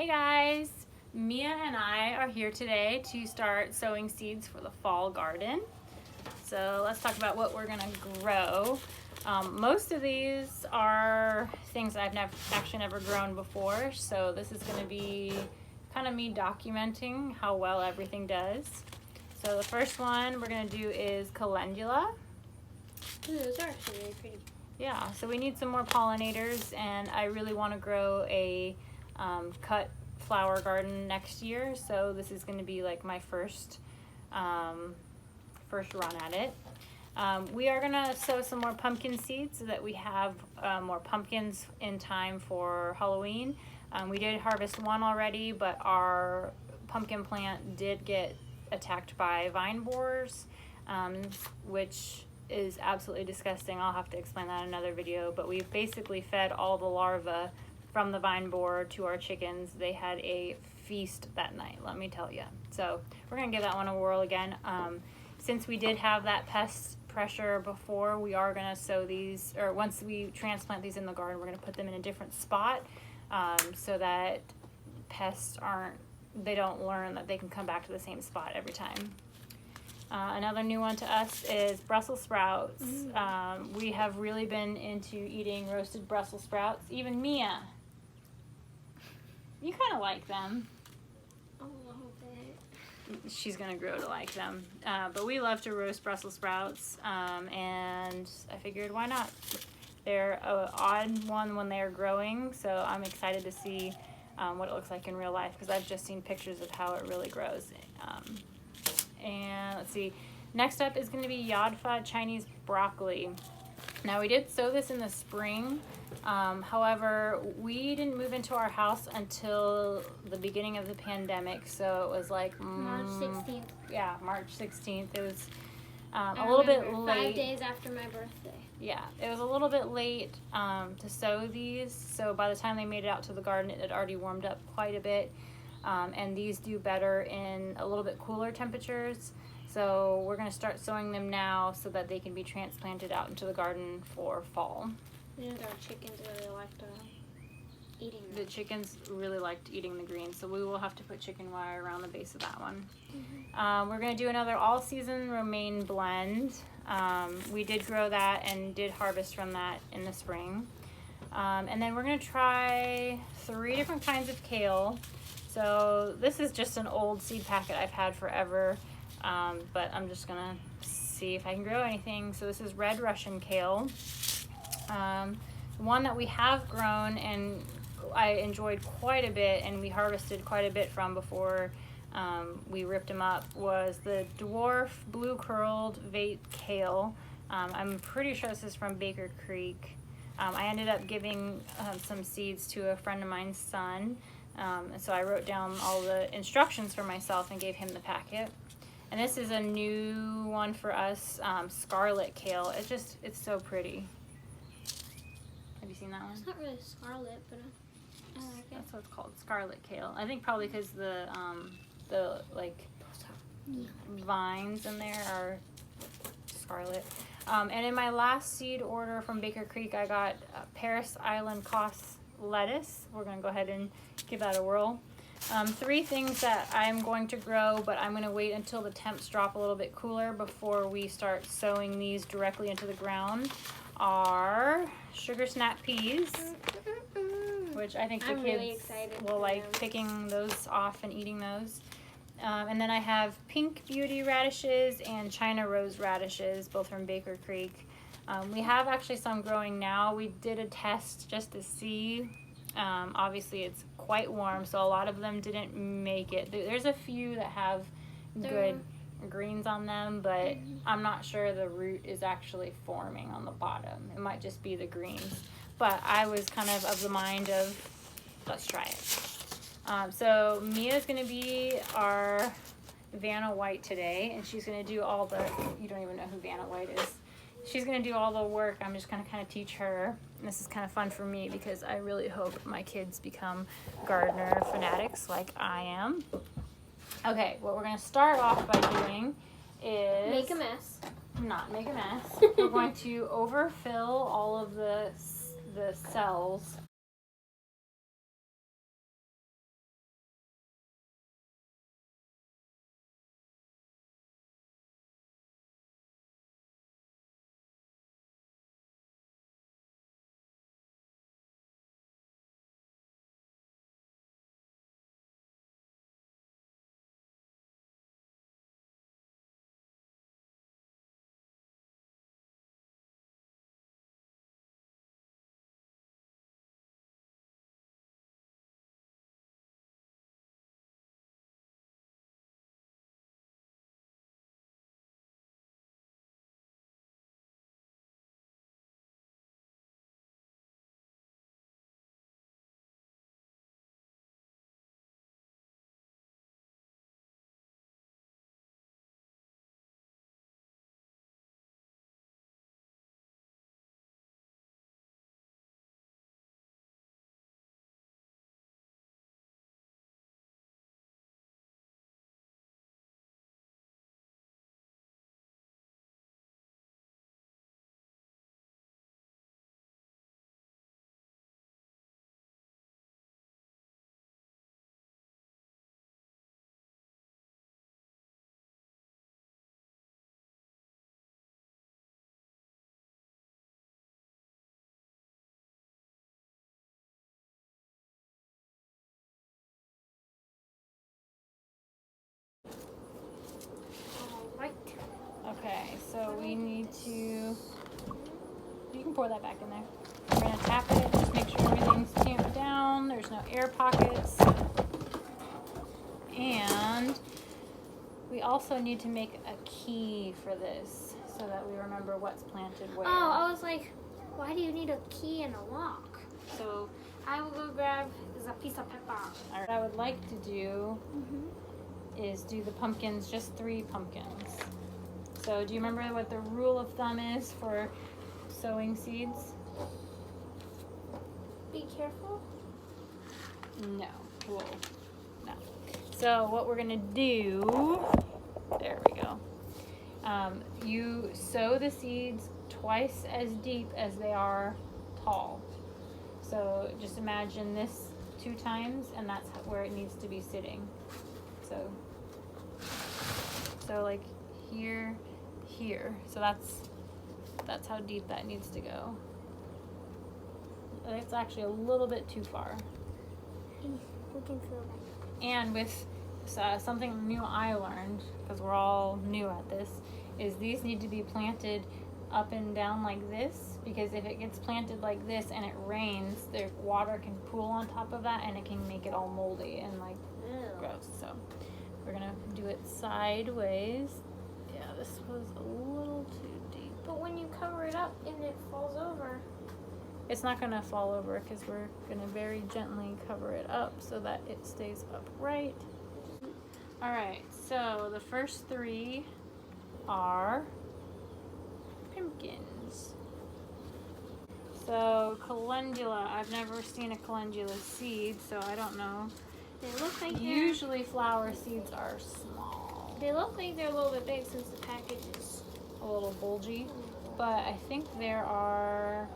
Hey guys, Mia and I are here today to start sowing seeds for the fall garden. So let's talk about what we're gonna grow. Most of these are things I've actually never grown before, so this is gonna be kind of me documenting how well everything does. So the first one we're gonna do is Calendula. Ooh, those are actually really pretty. Yeah, so we need some more pollinators, and I really want to grow a cut flower garden next year. So this is going to be like my first run at it. We are going to sow some more pumpkin seeds so that we have more pumpkins in time for Halloween. We did harvest one already, but our pumpkin plant did get attacked by vine borers, which is absolutely disgusting. I'll have to explain that in another video, but we basically fed all the larvae from the vine borer to our chickens. They had a feast that night, let me tell you. So we're gonna give that one a whirl again. Since we did have that pest pressure before, we are gonna sow these, or once we transplant these in the garden, we're gonna put them in a different spot so that pests don't learn that they can come back to the same spot every time. Another new one to us is Brussels sprouts. We have really been into eating roasted Brussels sprouts. Even Mia, you kind of like them. A little bit. She's gonna grow to like them. But we love to roast Brussels sprouts, and I figured why not? They're an odd one when they're growing, so I'm excited to see what it looks like in real life, because I've just seen pictures of how it really grows. And let's see, next up is going to be Yadfa Chinese broccoli. Now we did sow this in the spring, however we didn't move into our house until the beginning of the pandemic, so it was like March 16th. Yeah, March 16th. It was a little bit late. 5 days after my birthday. Yeah, it was a little bit late to sow these, so by the time they made it out to the garden it had already warmed up quite a bit. And these do better in a little bit cooler temperatures. So we're going to start sowing them now so that they can be transplanted out into the garden for fall. You know, our chickens really liked eating them. The chickens really liked eating the greens, so we will have to put chicken wire around the base of that one. We're going to do another all-season romaine blend. We did grow that and did harvest from that in the spring. And then we're going to try 3 different kinds of kale. So this is just an old seed packet I've had forever, but I'm just gonna see if I can grow anything. So this is red Russian Kale. One that we have grown and I enjoyed quite a bit and we harvested quite a bit from before we ripped them up was the dwarf blue curled vate kale. I'm pretty sure this is from Baker Creek. I ended up giving some seeds to a friend of mine's son. So I wrote down all the instructions for myself and gave him the packet. And this is a new one for us, Scarlet Kale. It's so pretty. Have you seen that one? It's not really scarlet, but I like it. That's what it's called, Scarlet Kale. I think probably because the like vines in there are scarlet. And in my last seed order from Baker Creek, I got Paris Island Coss lettuce. We're gonna go ahead and give that a whirl. 3 things that I'm going to grow, but I'm going to wait until the temps drop a little bit cooler before we start sowing these directly into the ground are sugar snap peas, which I think the kids really excited will like picking those off and eating those. And then I have pink beauty radishes and China rose radishes, both from Baker Creek. We have actually some growing now. We did a test just to see. Obviously it's quite warm, so a lot of them didn't make it. There's a few that have good greens on them, but I'm not sure the root is actually forming on the bottom. It might just be the greens. But I was kind of the mind of, let's try it. So Mia's going to be our Vanna White today, and she's going to do all the, you don't even know who Vanna White is. She's going to do all the work. I'm just going to kind of teach her. And this is kind of fun for me because I really hope my kids become gardener fanatics like I am. Okay, what we're going to start off by doing is... Make a mess. Not make a mess. We're going to overfill all of the cells can pour that back in there. We're gonna tap it, just make sure everything's tamped down, there's no air pockets. And we also need to make a key for this so that we remember what's planted where. Oh, I was like, why do you need a key and a lock? So I will go grab a piece of paper. What I would like to do is do the pumpkins, just 3 pumpkins. So do you remember what the rule of thumb is for sowing seeds? Be careful. No. Whoa. No. So what we're gonna do, there we go. You sow the seeds twice as deep as they are tall. So just imagine this 2 times, and that's where it needs to be sitting. So like here, here. So that's how deep that needs to go. It's actually a little bit too far. We can feel that. And with something new I learned, because we're all new at this, is these need to be planted up and down like this, because if it gets planted like this and it rains, the water can pool on top of that and it can make it all moldy and like gross. So we're gonna do it sideways. Yeah, this was a little too deep. But when you cover it up and it falls over. It's not gonna fall over because we're gonna very gently cover it up so that it stays upright. All right, so the first 3 are pumpkins. So calendula, I've never seen a calendula seed, so I don't know. They look like Usually flower seeds are small. They look like they're a little bit big since the package is A little bulgy, but I think there are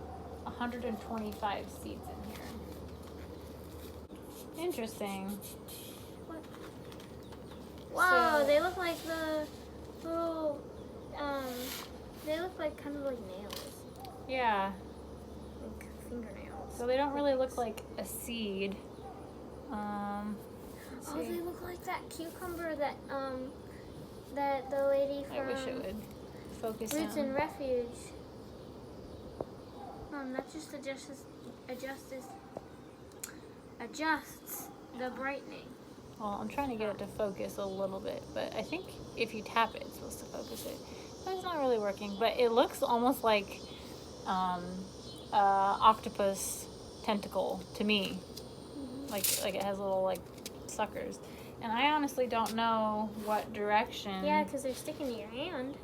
125 seeds in here. Interesting. What? Wow, So- they look like the little, they look like kind of like nails, Yeah, like fingernails. so they don't really look like a seed. Let's Oh, see. they look like that cucumber that that the lady from I wish it would focus Roots in. and Refuge. That just adjusts the brightening. Well, I'm trying to get it to focus a little bit, but I think if you tap it, it's supposed to focus it. But it's not really working. But it looks almost like octopus tentacle to me. Like it has little like suckers. And I honestly don't know what direction. Yeah, because they're sticking to your hand.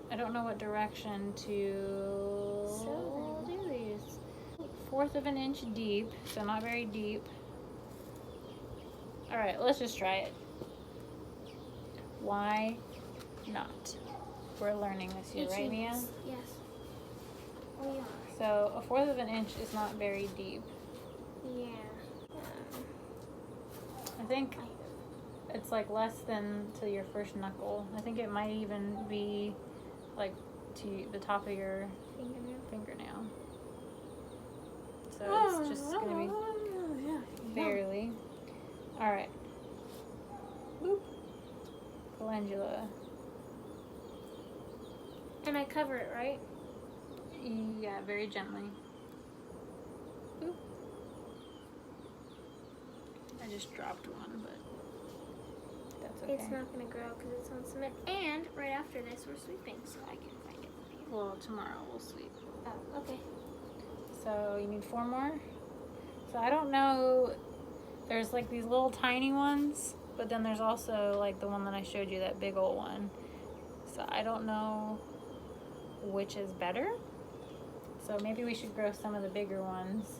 I don't know what direction to So do these. 1/4 of an inch deep, so not very deep. All right, let's just try it. Why not? We're learning this year, right, Mia? Yes. We are. So 1/4 of an inch is not very deep. Yeah. I think it's like less than to your first knuckle. I think it might even be like to the top of your fingernail. So it's just gonna be barely. All right. Boop. Calendula. And I cover it, right? Yeah, very gently. Boop. I just dropped one, but that's okay. It's not going to grow because it's on cement. And right after this, we're sweeping, so I can find it. Well, tomorrow we'll sweep. Oh, okay. So you need 4 more? So I don't know. There's like these little tiny ones, but then there's also like the one that I showed you, that big old one. So I don't know which is better. So maybe we should grow some of the bigger ones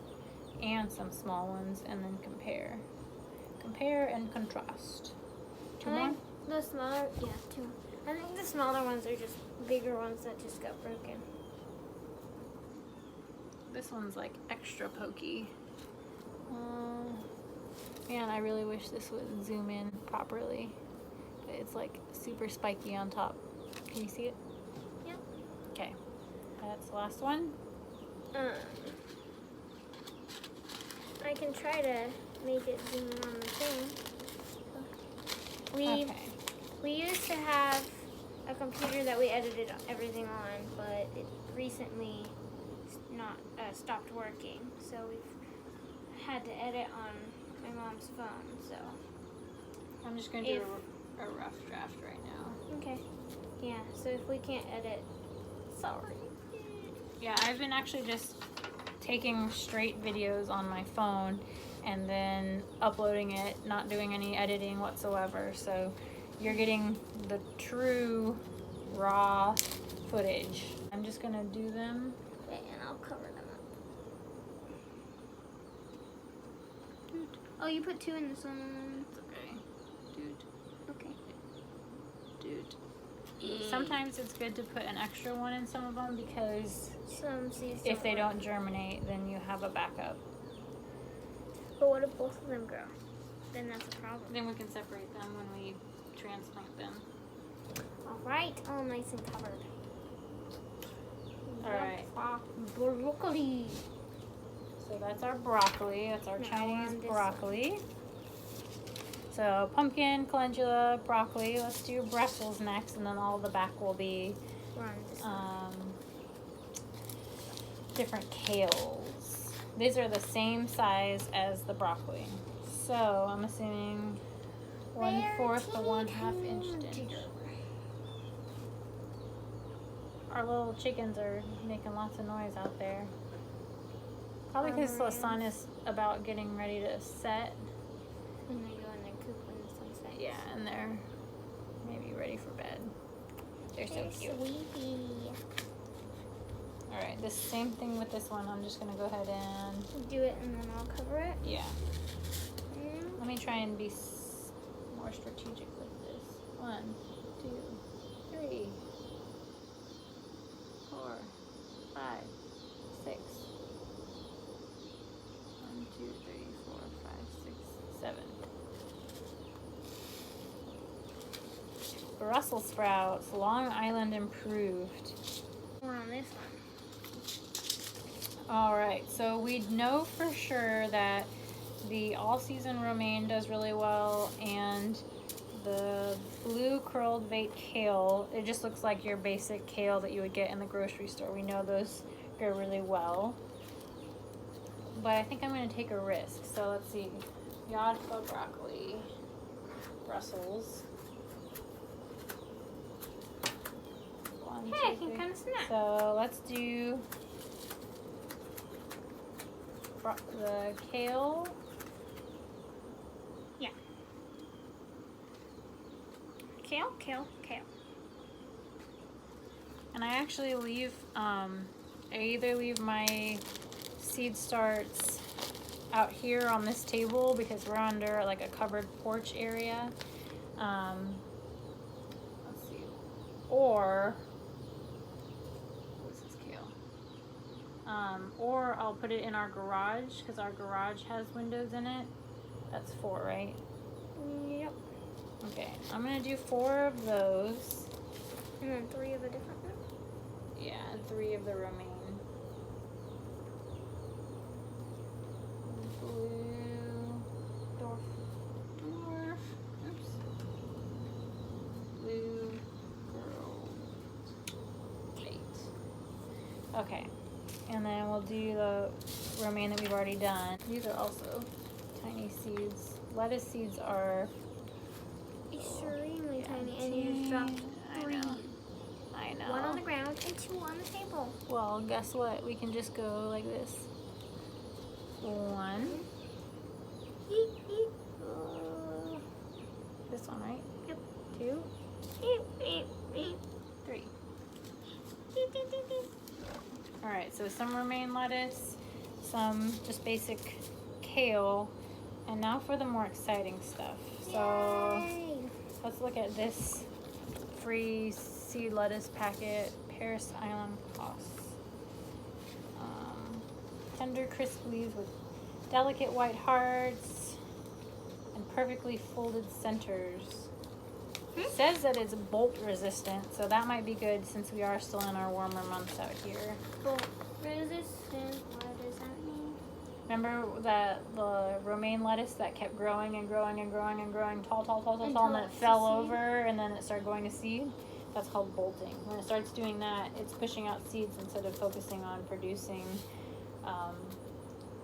and some small ones and then compare. Compare and contrast. 2 more? The smaller, 2 more. I think the smaller ones are just bigger ones that just got broken. This one's like extra pokey. Man, I really wish this would zoom in properly. But it's like super spiky on top. Can you see it? Yep. Okay. That's the last one. I can try to make it zoom in on the thing. We used to have a computer that we edited everything on, but it recently not stopped working, so we've had to edit on my mom's phone. So I'm just gonna do a rough draft right now. okay, yeah. So if we can't edit, sorry. Yeah, I've been actually just taking straight videos on my phone and then uploading it, not doing any editing whatsoever. So you're getting the true raw footage. I'm just gonna do them. Okay, and I'll cover them up. Dude. Oh, you put 2 in this one. It's okay. Dude. Okay. Dude. Sometimes it's good to put an extra one in some of them because Some seeds if they work. don't germinate, then you have a backup. But what if both of them grow? Then that's a problem. Then we can separate them when we transplant them. All right, all nice and covered. All right. Broccoli. So that's our broccoli. That's our Now Chinese on this broccoli. So pumpkin, calendula, broccoli. Let's do Brussels next, and then all the back will be We're on this one. different kales. These are the same size as the broccoli. So I'm assuming 1/4 to 1/2 inch diameter. Our little chickens are making lots of noise out there. Probably because the sun is about getting ready to set. And they go in their coop when the sun sets. Yeah, and they're maybe ready for bed. They're so cute. Sweetie. Alright, the same thing with this one. I'm just going to go ahead and... Do it and then I'll cover it. Yeah. Mm. Let me try and be more strategic with this. 1, 2, 3, 4, 5, 6. 1, 2, 3, 4, 5, 6, 7. Brussels sprouts, Long Island improved. We're on this one. Alright, so we know for sure that the all-season romaine does really well, and the blue curled vate kale, it just looks like your basic kale that you would get in the grocery store. We know those grow really well. But I think I'm going to take a risk. So let's see. Yadfa broccoli, Brussels. 1, Hey, I 2, can 3. kind of snap. So let's do the kale. Yeah. Kale, kale, kale. And I actually leave, I either leave my seed starts out here on this table because we're under like a covered porch area. Let's see. Or, what's this kale? Or I'll put it in our garage because our garage has windows in it. That's 4, right? Yep. Okay, I'm gonna do 4 of those. And then 3 of a different one. Yeah, and 3 of the romaine. Blue dwarf. Oops. Blue girl. 8. Okay, and then we'll do the romaine that we've already done. These are also tiny seeds. Lettuce seeds are Extremely tiny, and you just dropped 3. I know. 1 on the ground and 2 on the table. Well, guess what? We can just go like this. 1. This one, right? Yep. 2. 3. Alright, so some romaine lettuce, some just basic kale, and now for the more exciting stuff. So Yay. let's look at this free seed lettuce packet, Paris Island Costs. Tender crisp leaves with delicate white hearts and perfectly folded centers. It says that it's bolt resistant, so that might be good since we are still in our warmer months out here. Bolt resistant, what does that mean? Remember that the romaine lettuce that kept growing and growing and growing and growing tall, and then it fell over and then it started going to seed? That's called bolting. When it starts doing that, it's pushing out seeds instead of focusing on producing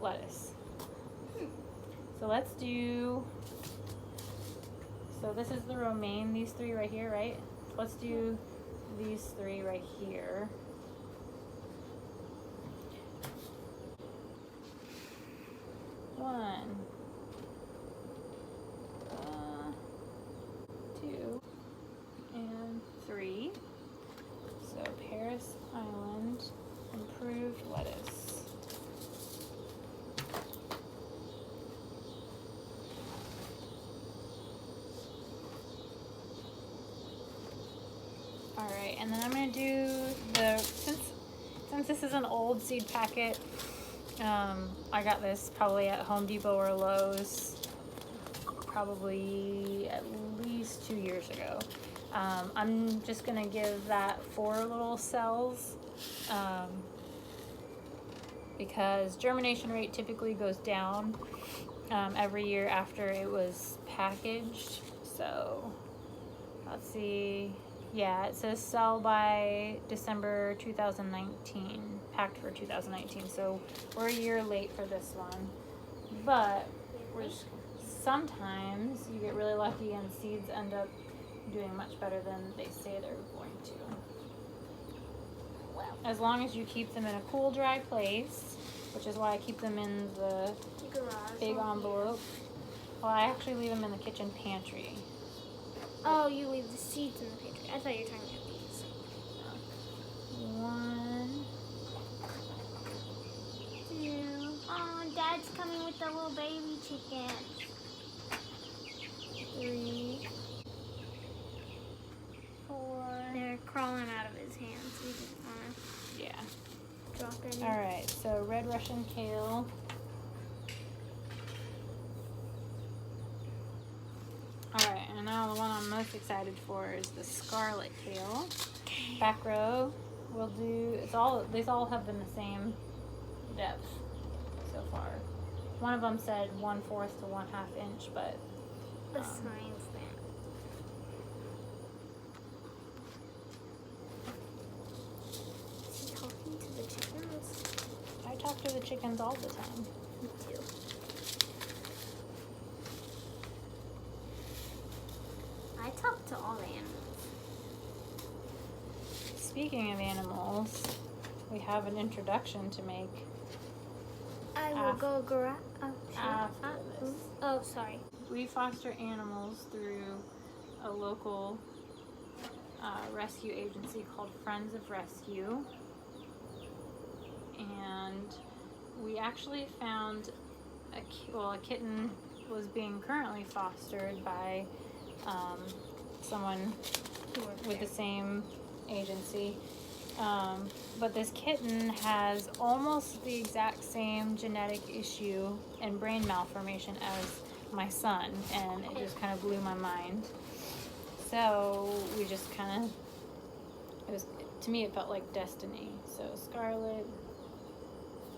lettuce. So let's do, so this is the romaine, these three right here, right? Let's do these three right here. One, two, and three. So Paris Island improved lettuce. All right, and then I'm gonna do the, since this is an old seed packet, I got this probably at Home Depot or Lowe's, probably at least 2 years ago. I'm just gonna give that 4 little cells, because germination rate typically goes down every year after it was packaged. So let's see. Yeah, it says sell by December 2019, packed for 2019. So we're a year late for this one, but sometimes you get really lucky and seeds end up doing much better than they say they're going to. Well, As long as you keep them in a cool, dry place, which is why I keep them in the garage. big envelope. Well, I actually leave them in the kitchen pantry. Oh, you leave the seeds in the pantry. I thought you were talking about these. 1, 2, Oh, Dad's coming with the little baby chicken. 3, 4. They're crawling out of his hands. We didn't want Yeah. to drop any. All right. So red Russian kale. All right, and now the one I'm most excited for is the Scarlet Kale. Back row, we'll do, these all have been the same depth so far. One of them said 1/4 to 1/2 inch, but The signs that. Is he talking to the chickens? I talk to the chickens all the time. Me too. I talk to all the animals. Speaking of animals, we have an introduction to make. I will go grab. After this. Oh, sorry. We foster animals through a local rescue agency called Friends of Rescue. And we actually found a kitten was being currently fostered by someone with the same agency. But this kitten has almost the exact same genetic issue and brain malformation as my son, and it just kind of blew my mind. So we just kind of, to me it felt like destiny. So Scarlet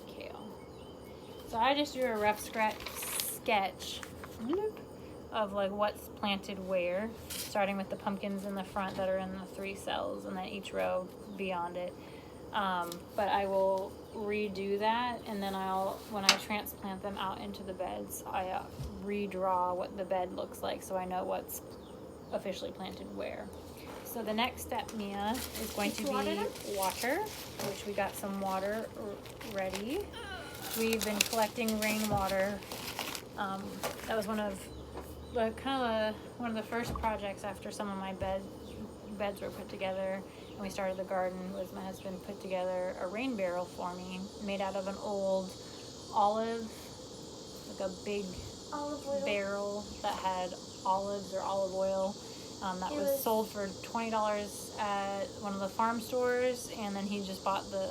Kale. So I just drew a rough sketch of like what's planted where, starting with the pumpkins in the front that are in the 3 cells, and then each row beyond it. But I will redo that, and then when I transplant them out into the beds, I redraw what the bed looks like so I know what's officially planted where. So the next step, Mia, is going to be water, which we got some water ready. We've been collecting rainwater. That was one of the first projects after some of my beds were put together and we started the garden. Was my husband put together a rain barrel for me, made out of an old olive, like a big Olive oil. barrel that had olives or olive oil. That was sold for $20 at one of the farm stores, and then he just bought the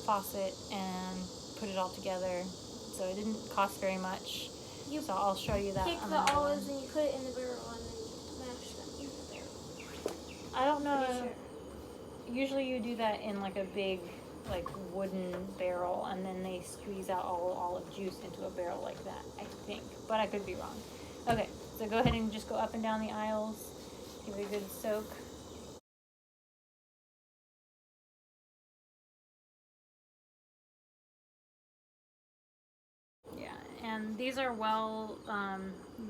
faucet and put it all together. So it didn't cost very much. So I'll show you that. Take the olives and you put it in the barrel and then mash them in the barrel. I don't know. Usually you do that in like a big like wooden barrel, and then they squeeze out all olive juice into a barrel like that, I think. But I could be wrong. Okay, so go ahead and just go up and down the aisles. Give it a good soak. and these are well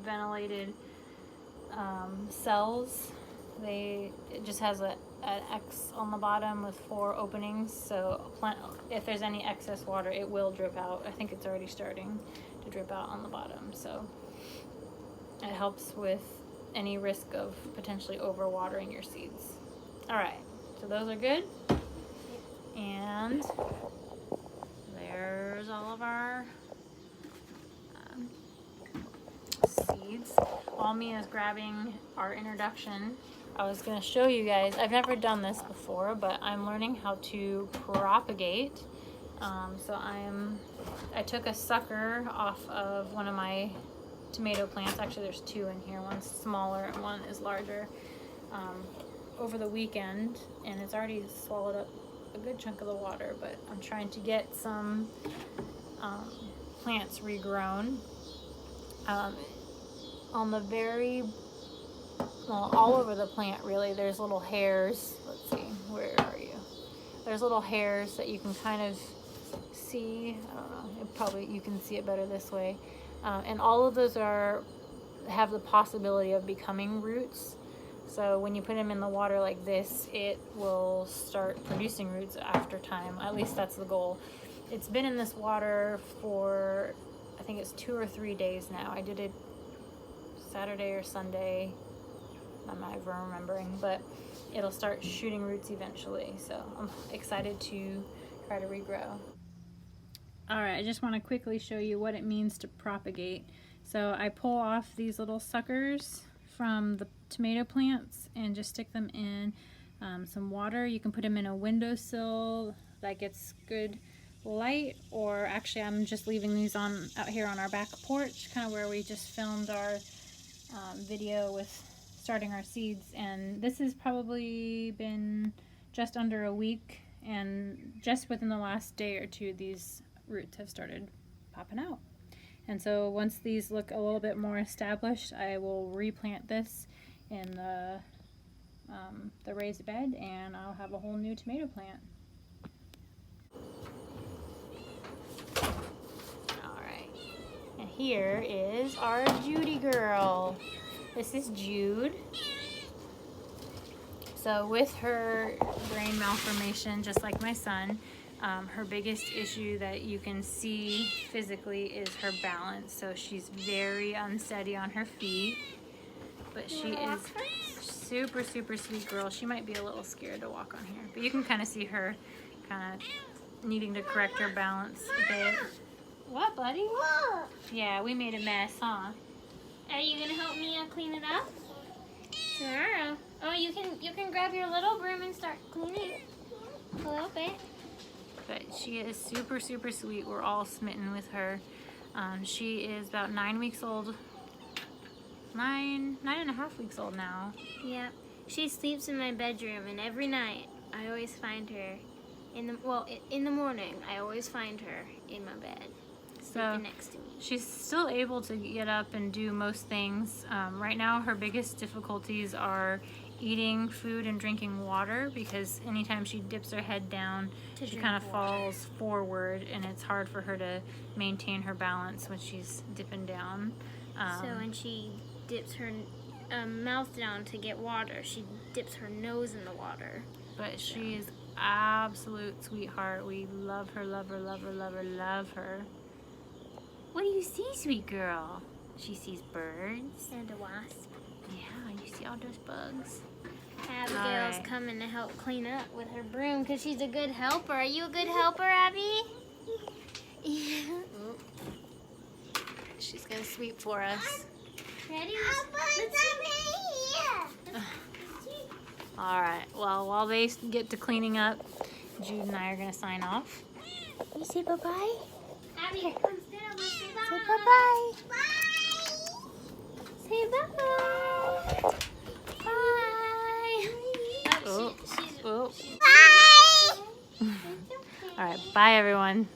ventilated cells. It just has an X on the bottom with 4 openings, so if there's any excess water, it will drip out. I think it's already starting to drip out on the bottom, so it helps with any risk of potentially overwatering your seeds. All right, so those are good. And there's all of our seeds. While Mia's grabbing our introduction, I was going to show you guys, I've never done this before, but I'm learning how to propagate. So I took a sucker off of one of my tomato plants. Actually, there's 2 in here. One's smaller and one is larger. Over the weekend, and it's already swallowed up a good chunk of the water, but I'm trying to get some plants regrown. On the all over the plant, really, there's little hairs. Let's see, where are you? There's little hairs that you can kind of see. I don't know, you can see it better this way. And all of those have the possibility of becoming roots. So when you put them in the water like this, it will start producing roots after time. At least that's the goal. It's been in this water for, I think it's 2 or 3 days now. I did it Saturday or Sunday. I'm not even remembering, but it'll start shooting roots eventually. So I'm excited to try to regrow. All right, I just want to quickly show you what it means to propagate. So I pull off these little suckers from the tomato plants and just stick them in some water. You can put them in a windowsill that gets good light, or actually I'm just leaving these out here on our back porch, kind of where we just filmed our video with starting our seeds. And this has probably been just under a week, and just within the last day or 2 these roots have started popping out. And so once these look a little bit more established, I will replant this in the raised bed, and I'll have a whole new tomato plant. All right, and here is our Judy girl. This is Jude. So with her brain malformation, just like my son, her biggest issue that you can see physically is her balance. So she's very unsteady on her feet, but she is super, super sweet girl. She might be a little scared to walk on here, but you can kind of see her kind of needing to correct her balance a bit. What, buddy? Yeah, we made a mess, huh? Are you gonna help me clean it up tomorrow? Oh, you can grab your little broom and start cleaning a little bit. But she is super, super sweet. We're all smitten with her. She is about 9 weeks old. 9.5 weeks old now. Yeah. She sleeps in my bedroom, and every night I always find her in the morning. I always find her in my bed, sleeping next to me. She's still able to get up and do most things. Right now, her biggest difficulties are eating food and drinking water, because anytime she dips her head down, she kind of falls forward, and it's hard for her to maintain her balance when she's dipping down. So when she dips her mouth down to get water, she dips her nose in the water. But she is absolute sweetheart. We love her, love her, love her, love her, love her. What do you see, sweet girl? She sees birds. And a wasp. Yeah, you see all those bugs. Abigail's coming to help clean up with her broom because she's a good helper. Are you a good helper, Abby? Yeah. She's gonna sweep for us. Ready? All right. Well, while they get to cleaning up, Jude and I are gonna sign off. You say bye-bye? Abby, come sit up and say bye. Say bye-bye. Bye. Say bye. Bye. Oh. She's Oh. bye. All right. Bye, everyone.